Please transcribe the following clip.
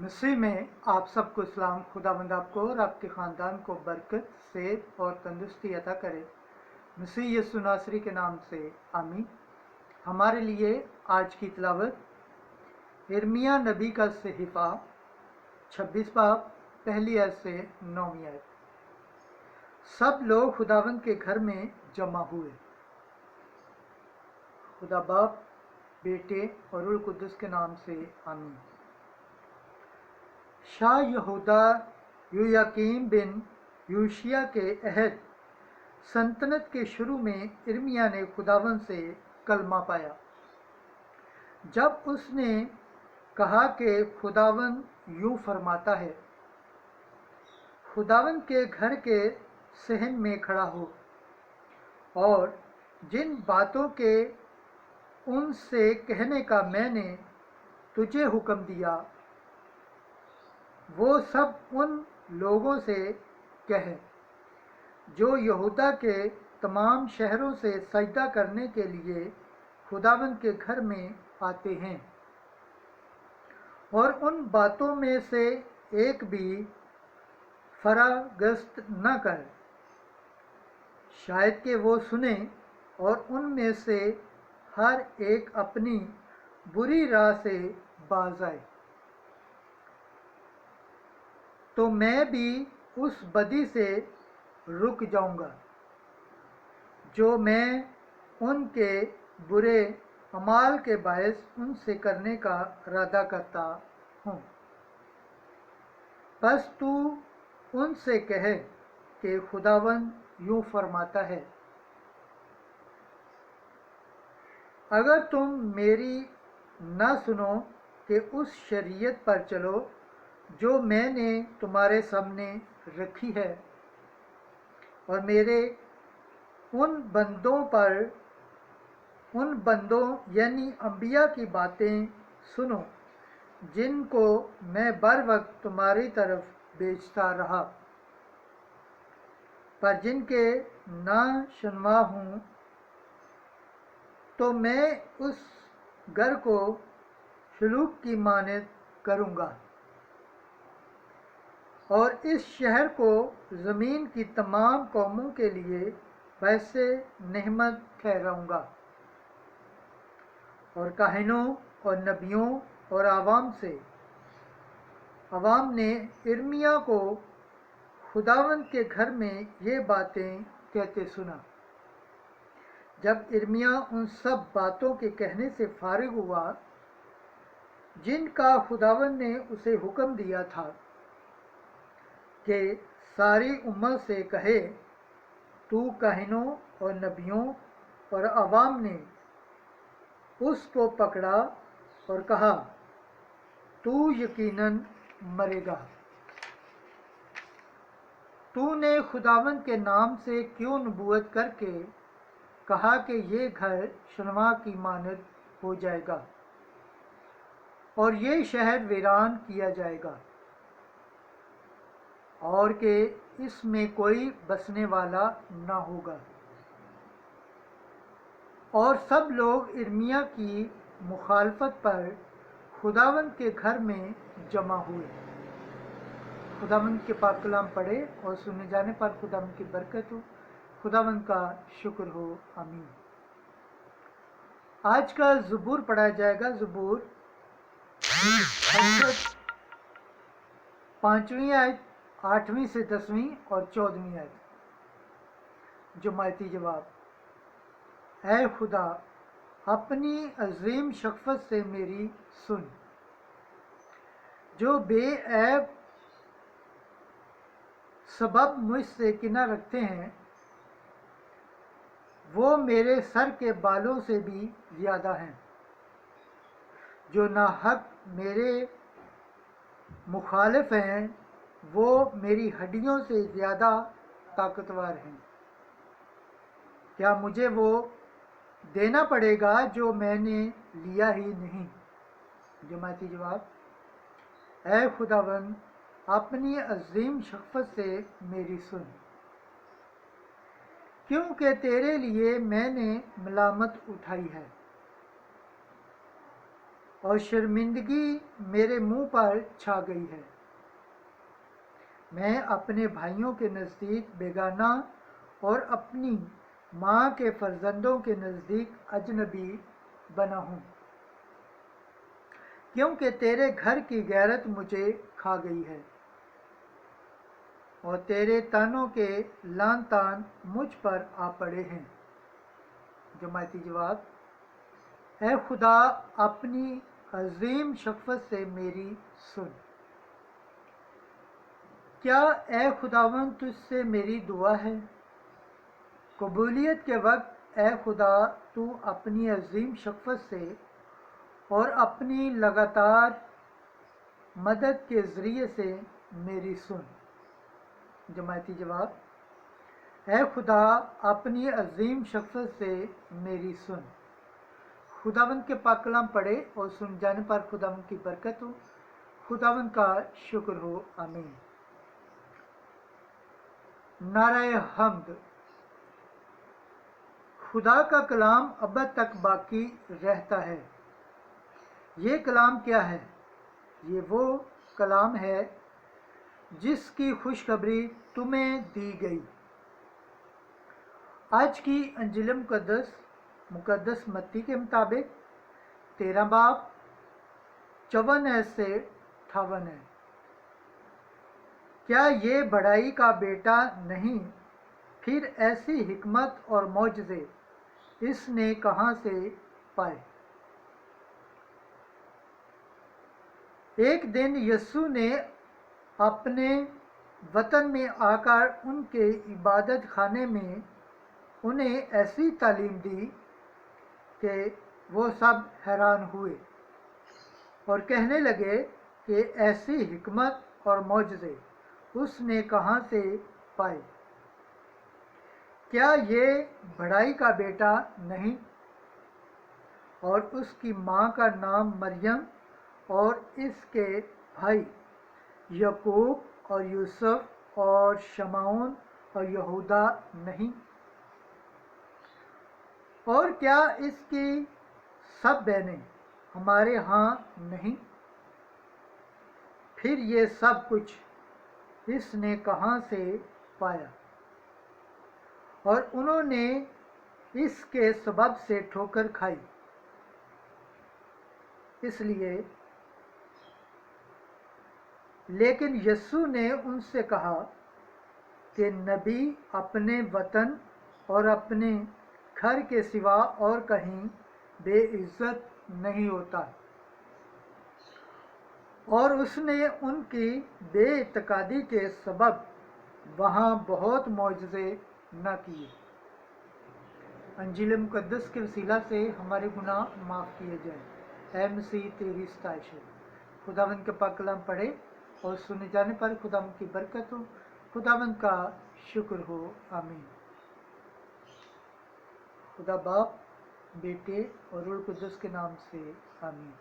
मसीह में आप सबको इस्लाम। खुदावंद आपको और आपके ख़ानदान को बरकत, सेहत और तंदुरुस्ती अता करे। मसीह यीशु नासरी के नाम से आमीन। हमारे लिए आज की तिलावत यिर्मयाह नबी का सहीफ़ा 26 बाब पहली आयत से 9वीं आयत। सब लोग खुदावंद के घर में जमा हुए। खुदा बाप, बेटे और रूह कुद्दुस के नाम से आमीन। शाह यहूदा योयाकीम बिन यूशिया के अहद सल्तनत के शुरू में यिर्मयाह ने खुदावंद से कलमा पाया। जब उसने कहा कि खुदावंद यूं फरमाता है, खुदावंद के घर के सहन में खड़ा हो और जिन बातों के उनसे कहने का मैंने तुझे हुक्म दिया वो सब उन लोगों से कह जो यहूदा के तमाम शहरों से सजदा करने के लिए खुदावंद के घर में आते हैं, और उन बातों में से एक भी फरागस्त न कर, शायद कि वो सुने और उनमें से हर एक अपनी बुरी राह से बाज आए। तो मैं भी उस बदी से रुक जाऊंगा जो मैं उनके बुरे अमाल के बायस उनसे करने का इरादा करता हूँ। बस तू उनसे कहे कि खुदावंद यूं फरमाता है, अगर तुम मेरी न सुनो कि उस शरीयत पर चलो जो मैंने तुम्हारे सामने रखी है, और मेरे उन बंदों यानी अंबिया की बातें सुनो जिनको मैं बर वक्त तुम्हारी तरफ भेजता रहा, पर जिनके ना सुनवा हूँ, तो मैं उस घर को सलूक की मानद करूँगा और इस शहर को ज़मीन की तमाम कौमों के लिए वैसे नेमत ठहराऊँगा। और काहिनों और नबियों और अवाम ने यिर्मयाह को खुदावंद के घर में ये बातें कहते सुना। जब यिर्मयाह उन सब बातों के कहने से फारिग हुआ जिनका खुदावंद ने उसे हुक्म दिया था कि सारी उम्मत से कहे, तू काहिनों और नबियों और अवाम ने उसको पकड़ा और कहा, तू यकीनन मरेगा। तूने खुदावंद के नाम से क्यों नबूवत करके कहा कि ये घर शनवा की मानद हो जाएगा और ये शहर वीरान किया जाएगा और कि इसमें कोई बसने वाला न होगा। और सब लोग यिर्मयाह की मुखालफत पर खुदावंद के घर में जमा हुए। खुदावंद के पाक कलाम पढ़े और सुने जाने पर खुदावंद की बरकत हो। खुदावंद का शुक्र हो, आमीन। आज का ज़बूर पढ़ा जाएगा। ज़बूर 5वीं आयत, 8वीं से 10वीं और 14वीं आयत। जमायती जवाब। ऐ खुदा, अपनी अजीम शफ़क़त से मेरी सुन। जो बेऐब सबब मुझसे किना रखते हैं वो मेरे सर के बालों से भी ज़्यादा हैं। जो नाहक मेरे मुखालिफ हैं वो मेरी हड्डियों से ज़्यादा ताकतवर हैं। क्या मुझे वो देना पड़ेगा जो मैंने लिया ही नहीं? जमाती जवाब। ऐ खुदावंद, अपनी अजीम शफ़क़त से मेरी सुन, क्योंकि तेरे लिए मैंने मलामत उठाई है। और शर्मिंदगी मेरे मुंह पर छा गई है। मैं अपने भाइयों के नज़दीक बेगाना और अपनी माँ के फर्जंदों के नज़दीक अजनबी बना हूँ, क्योंकि तेरे घर की गैरत मुझे खा गई है और तेरे तानों के लान तान मुझ पर आ पड़े हैं। जमायती जवाब, ऐ खुदा अपनी अजीम शफ़क़त से मेरी सुन। क्या ऐ खुदावंद तुझसे मेरी दुआ है? कबूलियत के वक्त ऐ खुदा तू अपनी अजीम शफ़क़त से और अपनी लगातार मदद के ज़रिए से मेरी सुन। जमायती जवाब, ऐ खुदा अपनी अजीम शफ़क़त से मेरी सुन। खुदावंद के पाक कलाम पढ़े और सुन जाने पर खुदावंद की बरकत हो, खुदावंद का शुक्र हो। आमीन। नाराए हम्द। खुदा का कलाम अब तक बाकी रहता है। ये कलाम क्या है? ये वो कलाम है जिसकी खुशखबरी तुम्हें दी गई। आज की अंजील मुकद्दस मत्ती के मुताबिक 13 बाब 54 से 58 है। क्या ये बढ़ाई का बेटा नहीं? फिर ऐसी हिकमत और मौजज़े इसने कहाँ से पाए? एक दिन यीशु ने अपने वतन में आकर उनके इबादत खाने में उन्हें ऐसी तालीम दी कि वो सब हैरान हुए और कहने लगे कि ऐसी हिकमत और मौजज़े उसने कहाँ से पाए? क्या ये बढ़ाई का बेटा नहीं? और उसकी माँ का नाम मरियम और इसके भाई याकूब और यूसुफ और शमौन और यहूदा नहीं? और क्या इसकी सब बहनें हमारे यहाँ नहीं? फिर ये सब कुछ इसने कहाँ से पाया? और उन्होंने इसके सबब से ठोकर खाई। इसलिए लेकिन यीशु ने उनसे कहा कि नबी अपने वतन और अपने घर के सिवा और कहीं बेइज्जत नहीं होता। और उसने उनकी बेइत्तेकादी के सबब वहाँ बहुत मौजज़े न किए। अंजील मुकद्दस के वसीला से हमारे गुनाह माफ़ किए जाए। ऐ मसीह तेरी सताइश है। खुदावंद के पाक कलाम पढ़े और सुने जाने पर खुदावंद की बरकत हो, खुदावंद का शुक्र हो। आमीन। खुदा बाप, बेटे और रूह कुद्दुस के नाम से आमीन।